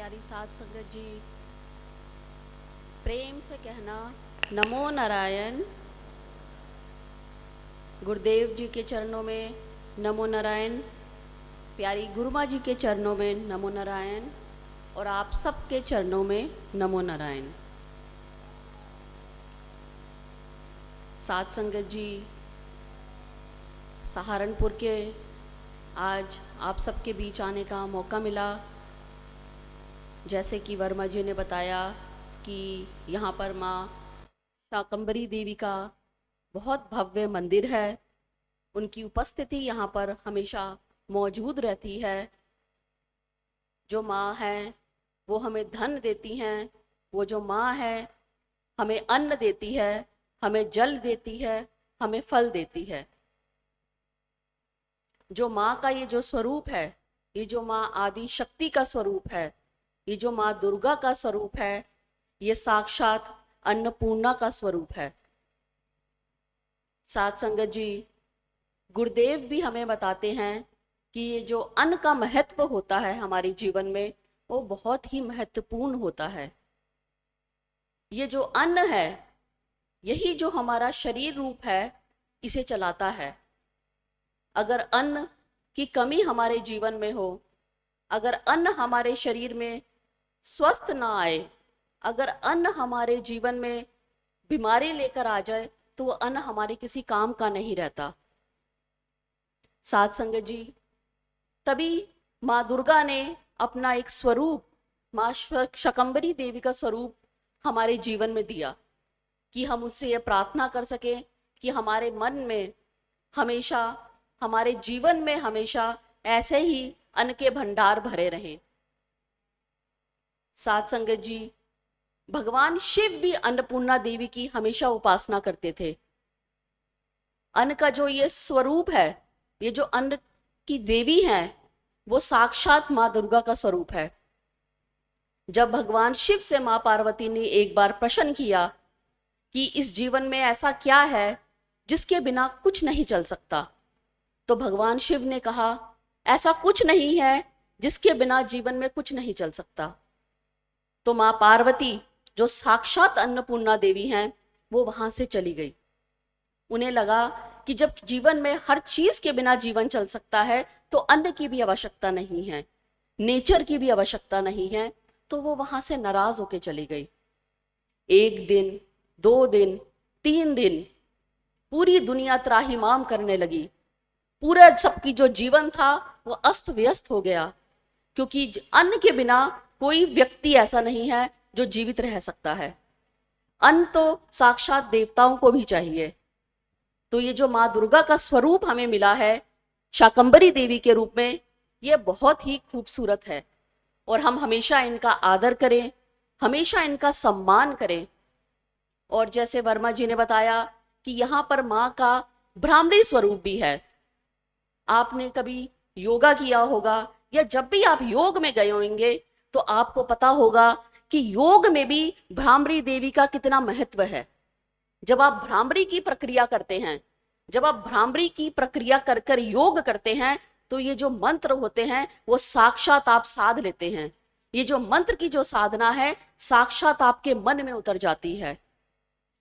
प्यारी साध संगत जी, प्रेम से कहना नमो नारायण। गुरुदेव जी के चरणों में नमो नारायण, प्यारी गुरुमा जी के चरणों में नमो नारायण और आप सबके चरणों में नमो नारायण। साध संगत जी, सहारनपुर के आज आप सबके बीच आने का मौका मिला। जैसे कि वर्मा जी ने बताया कि यहाँ पर माँ शाकंभरी देवी का बहुत भव्य मंदिर है। उनकी उपस्थिति यहाँ पर हमेशा मौजूद रहती है। जो माँ है वो हमें धन देती हैं, वो जो माँ है हमें अन्न देती है, हमें जल देती है, हमें फल देती है। जो माँ का ये जो स्वरूप है, ये जो माँ आदि शक्ति का स्वरूप है, ये जो माँ दुर्गा का स्वरूप है, ये साक्षात अन्नपूर्णा का स्वरूप है। साध संगत जी, गुरुदेव भी हमें बताते हैं कि ये जो अन्न का महत्व होता है हमारे जीवन में, वो बहुत ही महत्वपूर्ण होता है। ये जो अन्न है, यही जो हमारा शरीर रूप है, इसे चलाता है। अगर अन्न की कमी हमारे जीवन में हो, अगर अन्न हमारे शरीर में स्वस्थ ना आए, अगर अन्न हमारे जीवन में बीमारी लेकर आ जाए, तो वो अन्न हमारे किसी काम का नहीं रहता। साध संगत जी, तभी माँ दुर्गा ने अपना एक स्वरूप, माँ शाकंभरी देवी का स्वरूप हमारे जीवन में दिया कि हम उससे ये प्रार्थना कर सके कि हमारे मन में हमेशा, हमारे जीवन में हमेशा ऐसे ही अन्न के भंडार भरे रहें। साध संगत जी, भगवान शिव भी अन्नपूर्णा देवी की हमेशा उपासना करते थे। अन्न का जो ये स्वरूप है, ये जो अन्न की देवी है, वो साक्षात माँ दुर्गा का स्वरूप है। जब भगवान शिव से माँ पार्वती ने एक बार प्रश्न किया कि इस जीवन में ऐसा क्या है जिसके बिना कुछ नहीं चल सकता, तो भगवान शिव ने कहा, ऐसा कुछ नहीं है जिसके बिना जीवन में कुछ नहीं चल सकता। तो माँ पार्वती जो साक्षात अन्नपूर्णा देवी हैं, वो वहां से चली गई। उन्हें लगा कि जब जीवन में हर चीज के बिना जीवन चल सकता है, तो अन्न की भी आवश्यकता नहीं है, नेचर की भी आवश्यकता नहीं है। तो वो वहां से नाराज होके चली गई। 1 दिन, 2 दिन, 3 दिन पूरी दुनिया त्राहिमाम करने लगी। पूरा सबकी जो जीवन था वो अस्त व्यस्त हो गया, क्योंकि अन्न के बिना कोई व्यक्ति ऐसा नहीं है जो जीवित रह सकता है। अन्न तो साक्षात देवताओं को भी चाहिए। तो ये जो माँ दुर्गा का स्वरूप हमें मिला है शाकंभरी देवी के रूप में, ये बहुत ही खूबसूरत है और हम हमेशा इनका आदर करें, हमेशा इनका सम्मान करें। और जैसे वर्मा जी ने बताया कि यहाँ पर माँ का भ्रामरी स्वरूप भी है। आपने कभी योगा किया होगा या जब भी आप योग में गए होंगे तो आपको पता होगा कि योग में भी भ्रामरी देवी का कितना महत्व है। जब आप भ्रामरी की प्रक्रिया करते हैं, जब आप भ्रामरी की प्रक्रिया कर कर योग करते हैं, तो ये जो मंत्र होते हैं वो साक्षात आप साध लेते हैं। ये जो मंत्र की जो साधना है, साक्षात आपके मन में उतर जाती है।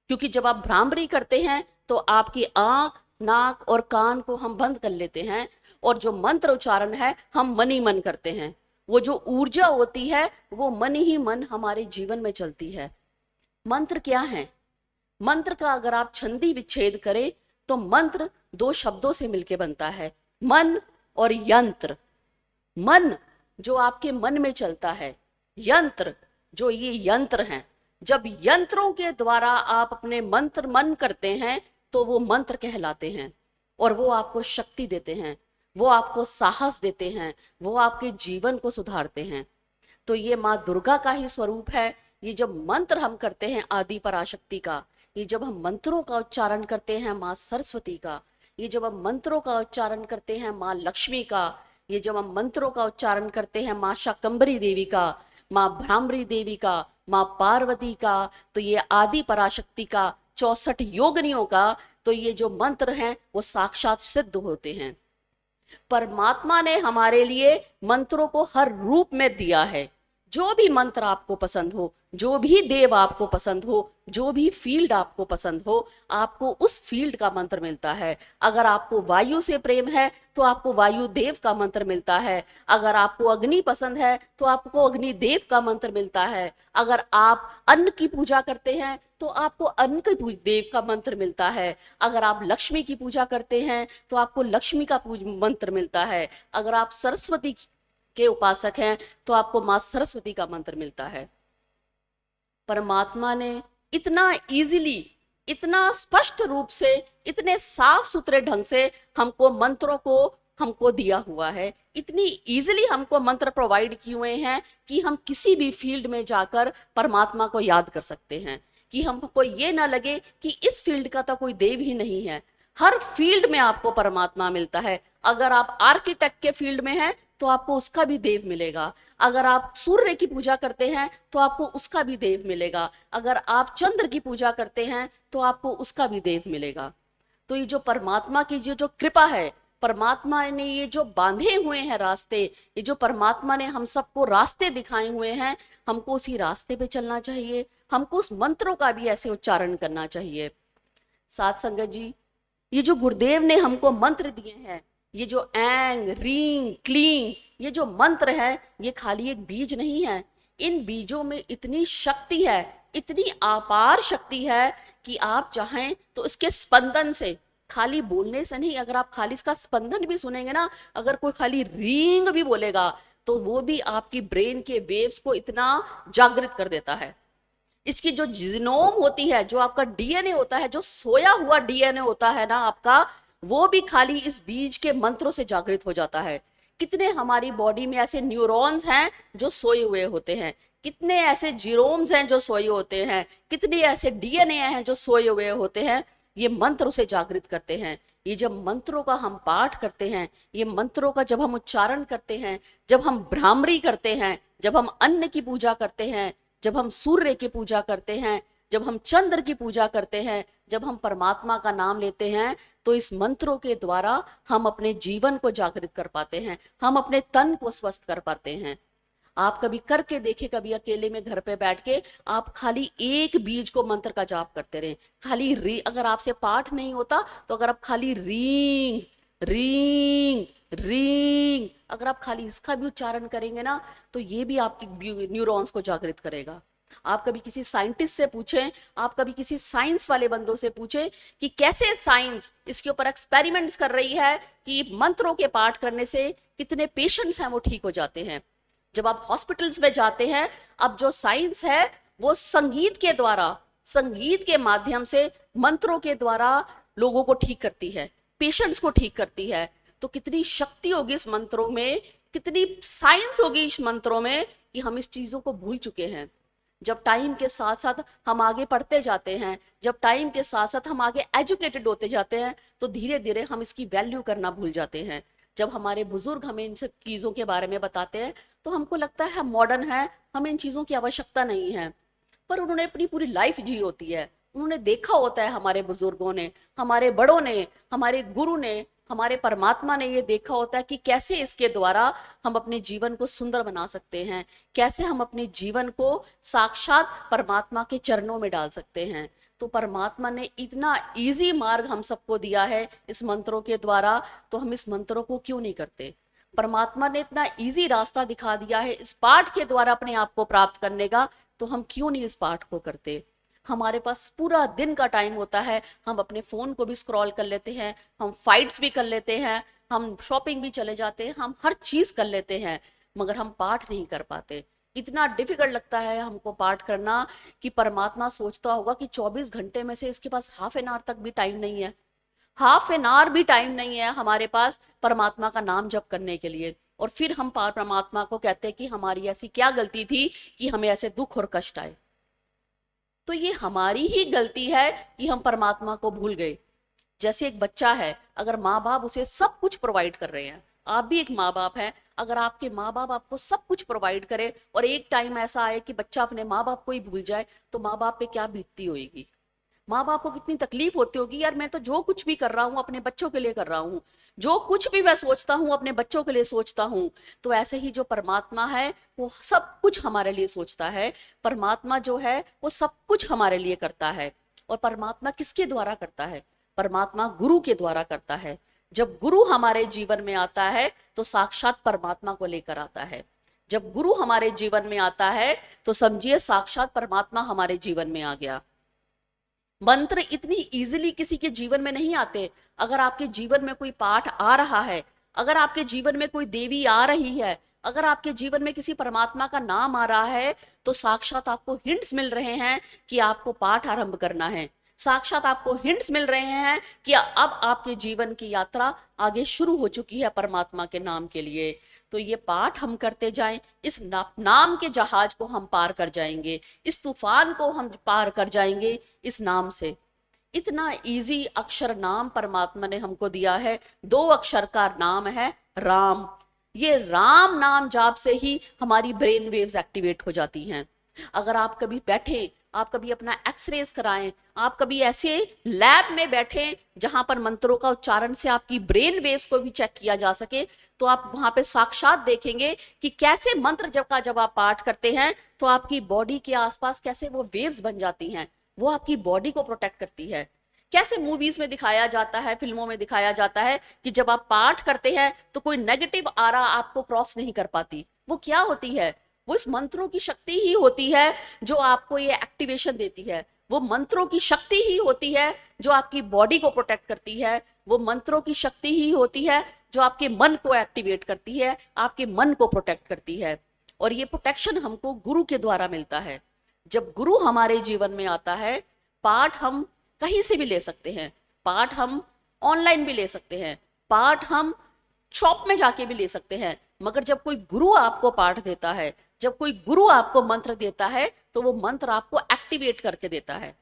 क्योंकि जब आप भ्रामरी करते हैं तो आपकी आंख, नाक और कान को हम बंद कर लेते हैं और जो मंत्र उच्चारण है हम मन ही मन करते हैं। वो जो ऊर्जा होती है वो मन ही मन हमारे जीवन में चलती है। मंत्र क्या है? मंत्र का अगर आप छंदी विच्छेद करें तो मंत्र 2 शब्दों से मिलकर बनता है, मन और यंत्र। मन जो आपके मन में चलता है, यंत्र जो ये यंत्र हैं। जब यंत्रों के द्वारा आप अपने मंत्र मन करते हैं तो वो मंत्र कहलाते हैं और वो आपको शक्ति देते हैं, वो आपको साहस देते हैं, वो आपके जीवन को सुधारते हैं। तो ये माँ दुर्गा का ही स्वरूप है। ये जब मंत्र हम करते हैं आदि पराशक्ति का, ये जब हम मंत्रों का उच्चारण करते हैं माँ सरस्वती का, ये जब हम मंत्रों का उच्चारण करते हैं माँ लक्ष्मी का, ये जब हम मंत्रों का उच्चारण करते हैं माँ शाकंभरी देवी का, माँ भ्रामरी देवी का, माँ पार्वती का, तो ये आदि पराशक्ति का, 64 योगिनियों का, तो ये जो मंत्र हैं वो साक्षात सिद्ध होते हैं। परमात्मा ने हमारे लिए मंत्रों को हर रूप में दिया है। जो भी मंत्र आपको पसंद हो, जो भी देव आपको पसंद हो, जो भी फील्ड आपको पसंद हो, आपको उस फील्ड का मंत्र मिलता है। अगर आपको वायु से प्रेम है तो आपको वायु देव का मंत्र मिलता है। अगर आपको अग्नि पसंद है तो आपको अग्नि देव का मंत्र मिलता है। अगर आप अन्न की पूजा करते हैं तो आपको अन्न के देव का मंत्र मिलता है। अगर आप लक्ष्मी की पूजा करते हैं तो आपको लक्ष्मी का मंत्र मिलता है। अगर आप सरस्वती के उपासक हैं तो आपको मां सरस्वती का मंत्र मिलता है। परमात्मा ने इतना इजीली, इतना स्पष्ट रूप से, इतने साफ सुथरे ढंग से हमको मंत्रों को हमको दिया हुआ है। इतनी इजीली हमको मंत्र प्रोवाइड किए हुए हैं कि हम किसी भी फील्ड में जाकर परमात्मा को याद कर सकते हैं, कि हमको ये ना लगे कि इस फील्ड का तो कोई देव ही नहीं है। हर फील्ड में आपको परमात्मा मिलता है। अगर आप आर्किटेक्ट के फील्ड में हैं तो आपको उसका भी देव मिलेगा। अगर आप सूर्य की पूजा करते हैं तो आपको उसका भी देव मिलेगा। अगर आप चंद्र की पूजा करते हैं तो आपको उसका भी देव मिलेगा। तो ये जो परमात्मा की जो कृपा है, परमात्मा ने ये जो बांधे हुए हैं रास्ते, ये जो परमात्मा ने हम सबको रास्ते दिखाए हुए हैं, हमको उसी रास्ते पे चलना चाहिए। हमको उस मंत्रों का भी ऐसे उच्चारण करना चाहिए। साथ संगत जी, ये जो गुरुदेव ने हमको मंत्र दिए हैं, ये जो एंग रींग क्लींग, ये जो मंत्र है, ये खाली एक बीज नहीं है। इन बीजों में इतनी शक्ति है, इतनी अपार शक्ति है कि आप चाहें तो इसके स्पंदन से, खाली बोलने से नहीं, अगर आप खाली इसका स्पंदन भी सुनेंगे ना, अगर कोई खाली रींग भी बोलेगा तो वो भी आपकी ब्रेन के वेव्स को इतना जागृत कर देता है। इसकी जो जीनोम होती है, जो आपका डीएनए होता है, जो सोया हुआ डीएनए होता है ना आपका, वो भी खाली इस बीज के मंत्रों से जागृत हो जाता है। कितने हमारी बॉडी में ऐसे न्यूरॉन्स हैं जो सोए हुए होते हैं, कितने ऐसे जीरोम्स हैं जो सोए होते हैं, कितने ऐसे डीएनए हैं जो सोए हुए होते हैं, ये मंत्रों से जागृत करते हैं। ये जब मंत्रों का हम पाठ करते हैं, ये मंत्रों का जब हम उच्चारण करते हैं, जब हम भ्रामरी करते हैं, जब हम अन्न की पूजा करते हैं, जब हम सूर्य की पूजा करते हैं, जब हम चंद्र की पूजा करते हैं, जब हम परमात्मा का नाम लेते हैं, तो इस मंत्रों के द्वारा हम अपने जीवन को जागृत कर पाते हैं, हम अपने तन को स्वस्थ कर पाते हैं। आप कभी करके देखे, कभी अकेले में घर पे बैठ के आप खाली एक बीज को मंत्र का जाप करते रहे, खाली री, अगर आपसे पाठ नहीं होता तो अगर आप खाली रींग रींग रींग, अगर आप खाली इसका भी उच्चारण करेंगे ना, तो ये भी आपकी न्यूरॉन्स को जागृत करेगा। आप कभी किसी साइंटिस्ट से पूछें, आप कभी किसी साइंस वाले बंदों से पूछें कि कैसे साइंस इसके ऊपर एक्सपेरिमेंट्स कर रही है कि मंत्रों के पाठ करने से कितने पेशेंट्स हैं वो ठीक हो जाते हैं। जब आप हॉस्पिटल्स में जाते हैं, अब जो साइंस है वो संगीत के द्वारा, संगीत के माध्यम से, मंत्रों के द्वारा लोगों को ठीक करती है, पेशेंट्स को ठीक करती है। तो कितनी शक्ति होगी इस मंत्रों में, कितनी साइंस होगी इस मंत्रों में कि हम इस चीजों को भूल चुके हैं। जब टाइम के साथ साथ हम आगे पढ़ते जाते हैं, जब टाइम के साथ साथ हम आगे एजुकेटेड होते जाते हैं, तो धीरे धीरे हम इसकी वैल्यू करना भूल जाते हैं। जब हमारे बुजुर्ग हमें इन सब चीजों के बारे में बताते हैं तो हमको लगता है हम मॉडर्न हैं, हमें इन चीजों की आवश्यकता नहीं है, पर उन्होंने अपनी पूरी लाइफ जी होती है, उन्होंने देखा होता है, हमारे बुजुर्गों ने, हमारे बड़ों ने, हमारे गुरु ने, हमारे परमात्मा ने ये देखा होता है कि कैसे इसके द्वारा हम अपने जीवन को सुंदर बना सकते हैं, कैसे हम अपने जीवन को साक्षात परमात्मा के चरणों में डाल सकते हैं। तो परमात्मा ने इतना इजी मार्ग हम सबको दिया है इस मंत्रों के द्वारा, तो हम इस मंत्रों को क्यों नहीं करते। परमात्मा ने इतना इजी रास्ता दिखा दिया है इस पाठ के द्वारा अपने आप को प्राप्त करने का, तो हम क्यों नहीं इस पाठ को करते। हमारे पास पूरा दिन का टाइम होता है, हम अपने फोन को भी स्क्रॉल कर लेते हैं, हम फाइट्स भी कर लेते हैं, हम शॉपिंग भी चले जाते हैं, हम हर चीज कर लेते हैं, मगर हम पाठ नहीं कर पाते। इतना डिफिकल्ट लगता है हमको पाठ करना कि परमात्मा सोचता होगा कि 24 घंटे में से इसके पास हाफ एन आवर तक भी टाइम नहीं है, हाफ एन आवर भी टाइम नहीं है हमारे पास परमात्मा का नाम जप करने के लिए। और फिर हम परमात्मा को कहते हैं कि हमारी ऐसी क्या गलती थी कि हमें ऐसे दुख और कष्ट आए। तो ये हमारी ही गलती है कि हम परमात्मा को भूल गए। जैसे एक बच्चा है, अगर माँ बाप उसे सब कुछ प्रोवाइड कर रहे हैं, आप भी एक माँ बाप हैं, अगर आपके माँ बाप आपको सब कुछ प्रोवाइड करे और एक टाइम ऐसा आए कि बच्चा अपने माँ बाप को ही भूल जाए, तो माँ बाप पे क्या बीतती होगी। माँ बाप को कितनी तकलीफ होती होगी, यार मैं तो जो कुछ भी कर रहा हूँ अपने बच्चों के लिए कर रहा हूँ, जो कुछ भी मैं सोचता हूँ अपने बच्चों के लिए सोचता हूँ, तो ऐसे ही जो परमात्मा है वो सब कुछ हमारे लिए सोचता है। परमात्मा जो है वो सब कुछ हमारे लिए करता है। और परमात्मा किसके द्वारा करता है? परमात्मा गुरु के द्वारा करता है। जब गुरु हमारे जीवन में आता है तो साक्षात परमात्मा को लेकर आता है। जब गुरु हमारे जीवन में आता है तो समझिए साक्षात परमात्मा हमारे जीवन में आ गया। मंत्र इतनी इजीली किसी के जीवन में नहीं आते। अगर आपके जीवन में कोई पाठ आ रहा है, अगर आपके जीवन में कोई देवी आ रही है, अगर आपके जीवन में किसी परमात्मा का नाम आ रहा है, तो साक्षात आपको हिंट्स मिल रहे हैं कि आपको पाठ आरंभ करना है। साक्षात आपको हिंट्स मिल रहे हैं कि अब आपके जीवन की यात्रा आगे शुरू हो चुकी है परमात्मा के नाम के लिए। तो ये पाठ हम करते जाएं, इस नाम के जहाज को हम पार कर जाएंगे, इस तूफान को हम पार कर जाएंगे इस नाम से। इतना इजी अक्षर नाम परमात्मा ने हमको दिया है। 2 अक्षर का नाम है राम। ये राम नाम जाप से ही हमारी ब्रेन वेव्स एक्टिवेट हो जाती हैं। अगर आप कभी बैठे, आप कभी अपना एक्सरेज कराएं, आप कभी ऐसे लैब में बैठे जहां पर मंत्रों का उच्चारण से आपकी ब्रेन वेव्स को भी चेक किया जा सके, तो आप वहां पे साक्षात देखेंगे कि कैसे मंत्र जब आप पाठ करते हैं तो आपकी बॉडी के आसपास कैसे वो वेव्स बन जाती हैं। वो आपकी बॉडी को प्रोटेक्ट करती है। कैसे मूवीज में दिखाया जाता है, फिल्मों में दिखाया जाता है कि जब आप पाठ करते हैं तो कोई नेगेटिव आरा आपको क्रॉस नहीं कर पाती। वो क्या होती है? वो इस मंत्रों की शक्ति ही होती है जो आपको ये एक्टिवेशन देती है। वो मंत्रों की शक्ति ही होती है जो आपकी बॉडी को प्रोटेक्ट करती है। वो मंत्रों की शक्ति ही होती है जो आपके मन को एक्टिवेट करती है, आपके मन को प्रोटेक्ट करती है। और ये प्रोटेक्शन हमको गुरु के द्वारा मिलता है। जब गुरु हमारे जीवन में आता है, पाठ हम कहीं से भी ले सकते हैं, पाठ हम ऑनलाइन भी ले सकते हैं, पाठ हम शॉप में जाके भी ले सकते हैं। मगर जब कोई गुरु आपको पाठ देता है, जब कोई गुरु आपको मंत्र देता है, तो वो मंत्र आपको एक्टिवेट करके देता है।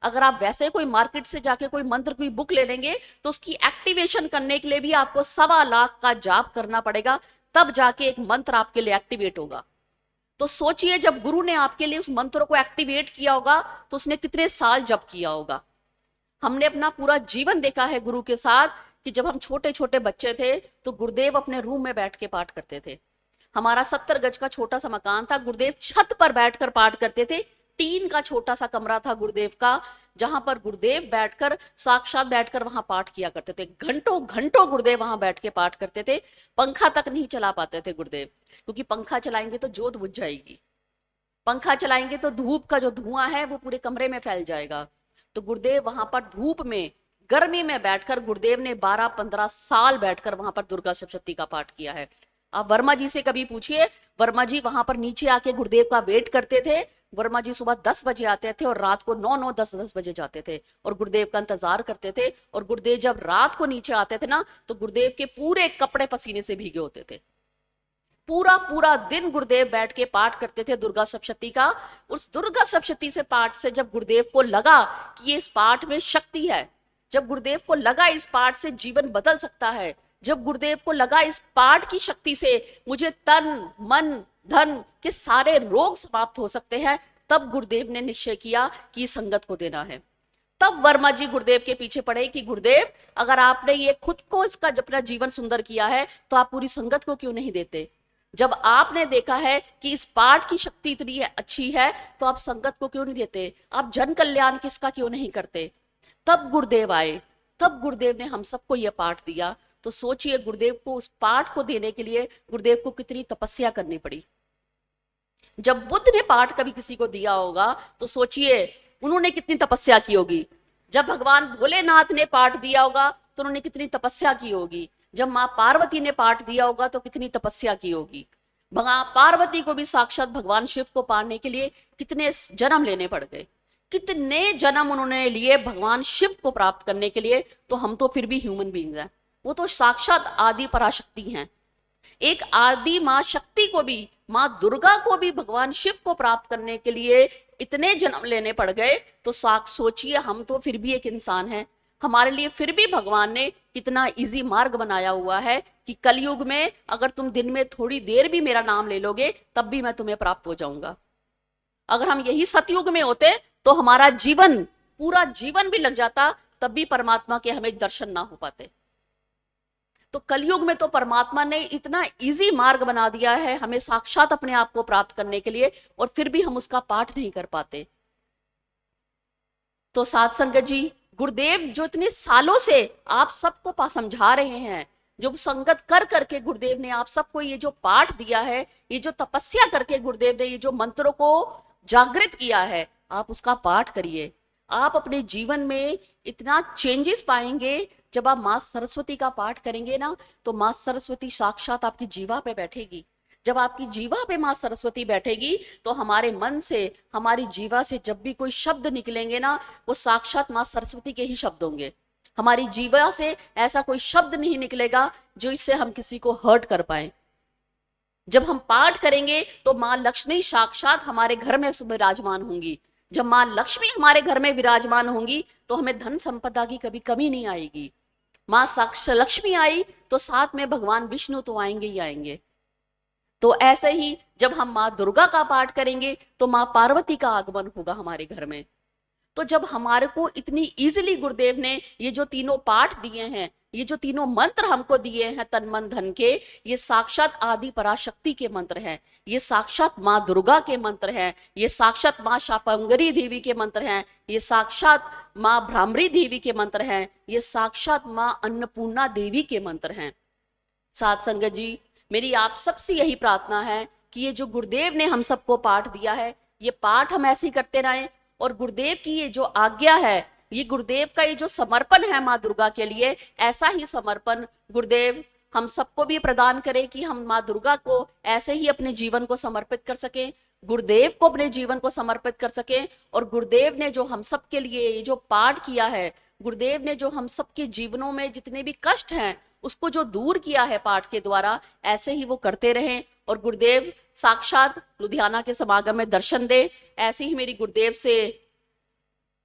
अगर आप वैसे कोई मार्केट से जाके कोई मंत्र की बुक ले लेंगे तो उसकी एक्टिवेशन करने के लिए भी आपको 1.25 लाख का जाप करना पड़ेगा, तब जाके एक मंत्र आपके लिए एक्टिवेट होगा। तो सोचिए जब गुरु ने आपके लिए उस मंत्र को एक्टिवेट किया होगा तो उसने कितने साल जप किया होगा। हमने अपना पूरा जीवन देखा है गुरु के साथ कि जब हम छोटे छोटे बच्चे थे तो गुरुदेव अपने रूम में बैठ के पाठ करते थे। हमारा 70 गज का छोटा सा मकान था, गुरुदेव छत पर बैठकर पाठ करते थे। टीन का छोटा सा कमरा था गुरुदेव का, जहां पर गुरुदेव बैठकर साक्षात बैठकर वहां पाठ किया करते थे। घंटों घंटों गुरुदेव वहां बैठ के पाठ करते थे। पंखा तक नहीं चला पाते थे गुरुदेव, क्योंकि पंखा चलाएंगे तो जोत बुझ जाएगी, पंखा चलाएंगे तो धूप का जो धुआं है वो पूरे कमरे में फैल जाएगा। तो गुरुदेव वहां पर धूप में, गर्मी में बैठकर गुरुदेव ने 12-15 साल बैठकर वहां पर दुर्गा सप्तशती का पाठ किया है। आप वर्मा जी से कभी पूछिए, वर्मा जी वहां पर नीचे आके गुरुदेव का वेट करते थे। वर्मा जी सुबह 10 बजे आते थे और रात को 9-9, 10-10 बजे जाते थे और गुरुदेव का इंतजार करते थे। और गुरुदेव जब रात को नीचे आते थे ना, तो गुरुदेव के पूरे कपड़े पसीने से भीगे होते थे। पूरा पूरा दिन गुरुदेव बैठ के पाठ करते थे दुर्गा सप्तशती का। उस दुर्गा सप्तशती से पाठ से जब गुरुदेव को लगा कि ये इस पाठ में शक्ति है, जब गुरुदेव को लगा इस पाठ से जीवन बदल सकता है, जब गुरुदेव को लगा इस पाठ की शक्ति से मुझे तन मन धन के सारे रोग समाप्त हो सकते हैं, तब गुरुदेव ने निश्चय किया कि संगत को देना है। तब वर्मा जी गुरुदेव के पीछे पड़े कि गुरुदेव अगर आपने ये खुद को इसका अपना जीवन सुंदर किया है तो आप पूरी संगत को क्यों नहीं देते। जब आपने देखा है कि इस पाठ की शक्ति इतनी अच्छी है तो आप संगत को क्यों नहीं देते, आप जन कल्याण किसका क्यों नहीं करते। तब गुरुदेव आए, तब गुरुदेव ने हम सबको यह पाठ दिया। तो सोचिए गुरुदेव को उस पाठ को देने के लिए गुरुदेव को कितनी तपस्या करनी पड़ी। जब बुद्ध ने पाठ कभी किसी को दिया होगा तो सोचिए उन्होंने कितनी तपस्या की होगी। जब भगवान भोलेनाथ ने पाठ दिया होगा तो उन्होंने कितनी तपस्या की होगी। जब मां पार्वती ने पाठ दिया होगा तो कितनी तपस्या की होगी। भगवान पार्वती को भी साक्षात भगवान शिव को पाने के लिए कितने जन्म लेने पड़ गए, कितने जन्म उन्होंने लिए भगवान शिव को प्राप्त करने के लिए। तो हम तो फिर भी ह्यूमन बीइंग्स हैं, वो तो साक्षात आदि पराशक्ति हैं। एक आदि मां शक्ति को भी, मां दुर्गा को भी भगवान शिव को प्राप्त करने के लिए इतने जन्म लेने पड़ गए। तो सोचिए हम तो फिर भी एक इंसान हैं। हमारे लिए फिर भी भगवान ने कितना इजी मार्ग बनाया हुआ है कि कलयुग में अगर तुम दिन में थोड़ी देर भी मेरा नाम ले लोगे तब भी मैं तुम्हें प्राप्त हो जाऊंगा। अगर हम यही सतयुग में होते तो हमारा जीवन, पूरा जीवन भी लग जाता, तब भी परमात्मा के हमें दर्शन ना हो पाते। तो कलयुग में तो परमात्मा ने इतना इजी मार्ग बना दिया है हमें साक्षात अपने आप को प्राप्त करने के लिए, और फिर भी हम उसका पाठ नहीं कर पाते। तो साध संगत जी, गुरुदेव जो इतने सालों से आप सबको समझा रहे हैं, जो संगत कर करके गुरुदेव ने आप सबको ये जो पाठ दिया है, ये जो तपस्या करके गुरुदेव ने ये जो मंत्रों को जागृत किया है, आप उसका पाठ करिए। आप अपने जीवन में इतना चेंजेस पाएंगे। जब आप माँ सरस्वती का पाठ करेंगे ना, तो माँ सरस्वती साक्षात आपकी जीवा पे बैठेगी। जब आपकी जीवा पे माँ सरस्वती बैठेगी तो हमारे मन से, हमारी जीवा से जब भी कोई शब्द निकलेंगे ना, वो साक्षात माँ सरस्वती के ही शब्द होंगे। हमारी जीवा से ऐसा कोई शब्द नहीं निकलेगा जो इससे हम किसी को हर्ट कर पाए। जब हम पाठ करेंगे तो माँ लक्ष्मी साक्षात हमारे घर में विराजमान होंगी। जब माँ लक्ष्मी हमारे घर में विराजमान होंगी तो हमें धन संपदा की कभी कमी नहीं आएगी। माँ साक्षात लक्ष्मी आई तो साथ में भगवान विष्णु तो आएंगे ही आएंगे। तो ऐसे ही जब हम माँ दुर्गा का पाठ करेंगे तो माँ पार्वती का आगमन होगा हमारे घर में। तो जब हमारे को इतनी इजीली गुरुदेव ने ये जो तीनों पाठ दिए हैं, ये जो तीनों मंत्र हमको दिए हैं तन मन धन के, ये साक्षात आदि पराशक्ति के मंत्र हैं, ये साक्षात माँ दुर्गा के मंत्र हैं, ये साक्षात माँ शाकंभरी देवी के मंत्र हैं, ये साक्षात माँ भ्रामरी देवी के मंत्र हैं, ये साक्षात माँ अन्नपूर्णा देवी के मंत्र हैं। साध संगत जी, मेरी आप सबसे यही प्रार्थना है कि ये जो गुरुदेव ने हम सबको पाठ दिया है, ये पाठ हम ऐसे ही करते रहें। और गुरुदेव की ये जो आज्ञा है, ये गुरुदेव का ये जो समर्पण है माँ दुर्गा के लिए, ऐसा ही समर्पण गुरुदेव हम सबको भी प्रदान करें कि हम माँ दुर्गा को ऐसे ही अपने जीवन को समर्पित कर सकें, गुरुदेव को अपने जीवन को समर्पित कर सकें। और गुरुदेव ने जो हम सबके लिए ये जो पाठ किया है, गुरुदेव ने जो हम सबके जीवनों में जितने भी कष्ट हैं उसको जो दूर किया है पाठ के द्वारा, ऐसे ही वो करते रहें। और गुरुदेव साक्षात लुधियाना के समागम में दर्शन दे, ऐसे ही मेरी गुरुदेव से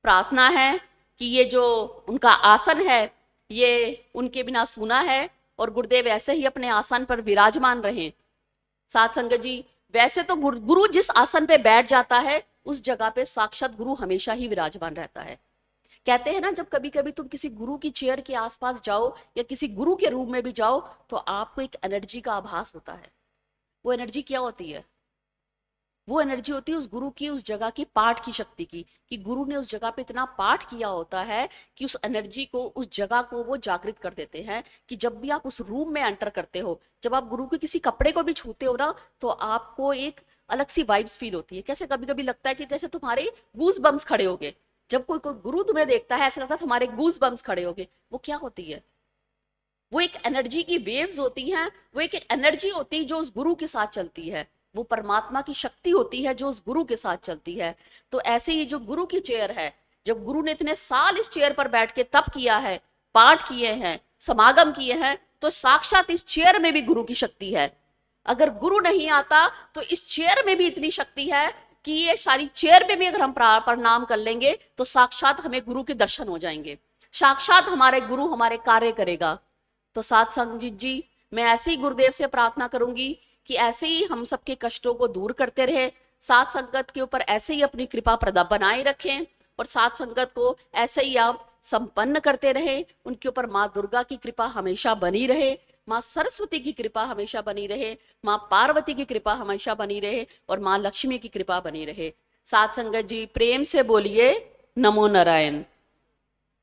प्रार्थना है कि ये जो उनका आसन है ये उनके बिना सूना है, और गुरुदेव ऐसे ही अपने आसन पर विराजमान रहें। साध संगत जी, वैसे तो गुरु जिस आसन पे बैठ जाता है उस जगह पे साक्षात गुरु हमेशा ही विराजमान रहता है। कहते हैं ना, जब कभी कभी तुम किसी गुरु की चेयर के आसपास जाओ या किसी गुरु के रूम में भी जाओ तो आपको एक एनर्जी का आभास होता है। वो एनर्जी क्या होती है? वो एनर्जी होती है उस गुरु की, उस जगह की पाठ की शक्ति की, कि गुरु ने उस जगह पे इतना पाठ किया होता है कि उस एनर्जी को, उस जगह को वो जागृत कर देते हैं कि जब भी आप उस रूम में एंटर करते हो, जब आप गुरु के किसी कपड़े को भी छूते हो ना, तो आपको एक अलग सी वाइब्स फील होती है। कैसे कभी कभी लगता है कि जैसे तुम्हारे गूज बम्स खड़े हो गए। जब कोई गुरु तुम्हें देखता है ऐसा लगता है तुम्हारे गूज बम्स खड़े हो गए। वो क्या होती है? वो एक एनर्जी की वेव्स होती हैं, वो एक एनर्जी होती है जो उस गुरु के साथ चलती है, वो परमात्मा की शक्ति होती है जो उस गुरु के साथ चलती है। तो ऐसे ही जो गुरु की चेयर है, जब गुरु ने इतने साल इस चेयर पर बैठ के तप किया है, पाठ किए हैं, समागम किए हैं, तो साक्षात इस चेयर में भी गुरु की शक्ति है। अगर गुरु नहीं आता तो इस चेयर में भी इतनी शक्ति है कि ये सारी चेयर में भी अगर हम प्रणाम कर लेंगे तो साक्षात हमें गुरु के दर्शन हो जाएंगे, साक्षात हमारे गुरु हमारे कार्य करेगा। तो साध संगत जी, मैं ऐसे ही गुरुदेव से प्रार्थना करूंगी कि ऐसे ही हम सबके कष्टों को दूर करते रहे, साध संगत के ऊपर ऐसे ही अपनी कृपा बनाए रखें, और साध संगत को ऐसे ही आप संपन्न करते रहे। उनके ऊपर माँ दुर्गा की कृपा हमेशा बनी रहे, माँ सरस्वती की कृपा हमेशा बनी रहे, माँ पार्वती की कृपा हमेशा बनी रहे, और माँ लक्ष्मी की कृपा बनी रहे। साध संगत जी, प्रेम से बोलिए नमो नारायण।